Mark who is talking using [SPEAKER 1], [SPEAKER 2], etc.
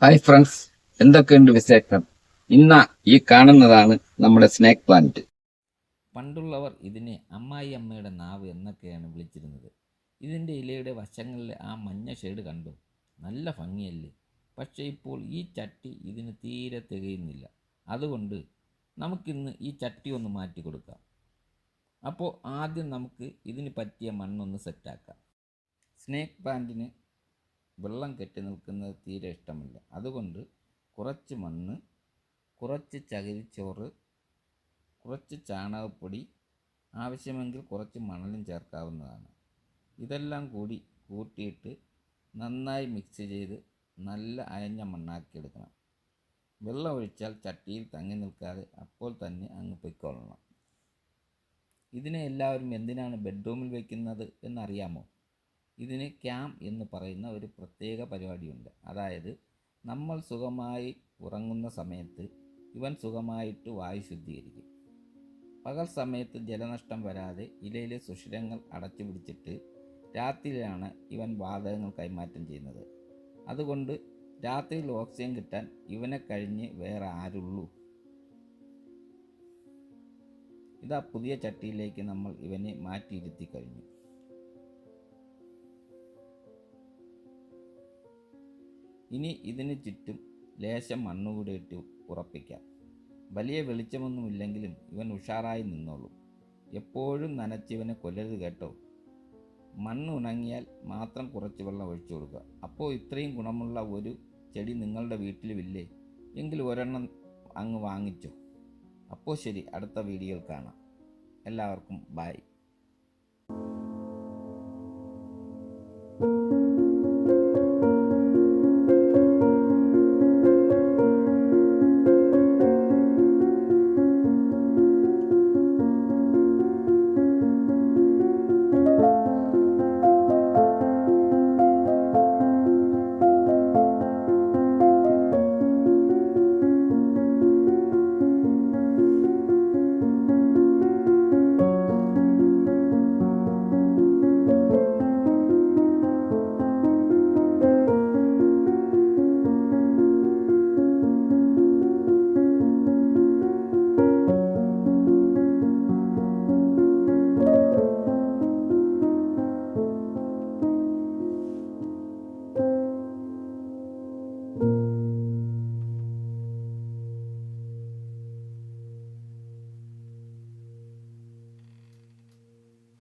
[SPEAKER 1] Hi friends, എന്തൊക്കെയുണ്ട് വിശേഷം? ഇന്ന് ഈ കാണുന്നതാണ് നമ്മുടെ സ്നേക്ക് പ്ലാന്റ്.
[SPEAKER 2] പണ്ടുള്ളവർ ഇതിനെ അമ്മായി അമ്മയുടെ നാവ് എന്നൊക്കെയാണ് വിളിച്ചിരുന്നത്. ഇതിൻ്റെ ഇലയുടെ വശങ്ങളിലെ ആ മഞ്ഞ ഷെയ്ഡ് കണ്ടു, നല്ല ഭംഗിയല്ലേ? പക്ഷേ ഇപ്പോൾ ഈ ചട്ടി ഇതിന് തീരെ തികയുന്നില്ല. അതുകൊണ്ട് നമുക്കിന്ന് ഈ ചട്ടി ഒന്ന് മാറ്റി കൊടുക്കാം. അപ്പോൾ ആദ്യം നമുക്ക് ഇതിന് പറ്റിയ മണ്ണൊന്ന് സെറ്റാക്കാം. സ്നേക്ക് പ്ലാന്റിന് വെള്ളം കെട്ടി നിൽക്കുന്നത് തീരെ ഇഷ്ടമല്ല. അതുകൊണ്ട് കുറച്ച് മണ്ണ്, കുറച്ച് ചകിരിച്ചോറ്, കുറച്ച് ചാണകപ്പൊടി, ആവശ്യമെങ്കിൽ കുറച്ച് മണലും ചേർക്കാവുന്നതാണ്. ഇതെല്ലാം കൂടി കൂട്ടിയിട്ട് നന്നായി മിക്സ് ചെയ്ത് നല്ല അയഞ്ഞ മണ്ണാക്കിയെടുക്കണം. വെള്ളം ഒഴിച്ചാൽ ചട്ടിയിൽ തങ്ങി നിൽക്കാതെ അപ്പോൾ തന്നെ അങ്ങ് പൊയ്ക്കൊള്ളണം. ഇതിനെ എല്ലാവരും എന്തിനാണ് ബെഡ്റൂമിൽ വയ്ക്കുന്നത് എന്നറിയാമോ? ഇതിന് ക്യാം എന്ന് പറയുന്ന ഒരു പ്രത്യേക പരിപാടിയുണ്ട്. അതായത് നമ്മൾ സുഖമായി ഉറങ്ങുന്ന സമയത്ത് ഇവൻ സുഖമായിട്ട് വായു ശുദ്ധീകരിക്കും. പകൽ സമയത്ത് ജലനഷ്ടം വരാതെ ഇലയിലെ സുഷിരങ്ങൾ അടച്ചു പിടിച്ചിട്ട് രാത്രിയിലാണ് ഇവൻ വാതകങ്ങൾ കൈമാറ്റം ചെയ്യുന്നത്. അതുകൊണ്ട് രാത്രിയിൽ ഓക്സിജൻ കിട്ടാൻ ഇവനെ കഴിഞ്ഞ് വേറെ ആരുള്ളൂ. ഇതാ പുതിയ ചട്ടിയിലേക്ക് നമ്മൾ ഇവനെ മാറ്റിയിരുത്തി കഴിഞ്ഞു. ഇനി ഇതിന് ചുറ്റും ലേശം മണ്ണുകൂടി ഇട്ട് ഉറപ്പിക്കാം. വലിയ വെളിച്ചമൊന്നുമില്ലെങ്കിലും ഇവൻ ഉഷാറായി നിന്നോളും. എപ്പോഴും നനച്ചിവനെ കൊല്ലരുത് കേട്ടോ. മണ്ണ് ഉണങ്ങിയാൽ മാത്രം കുറച്ച് വെള്ളം ഒഴിച്ചു കൊടുക്കുക. അപ്പോൾ ഇത്രയും ഗുണമുള്ള ഒരു ചെടി നിങ്ങളുടെ വീട്ടിലുമില്ലേ? എങ്കിൽ ഒരെണ്ണം അങ്ങ് വാങ്ങിച്ചോ. അപ്പോൾ ശരി, അടുത്ത വീഡിയോയിൽ കാണാം. എല്ലാവർക്കും ബൈ.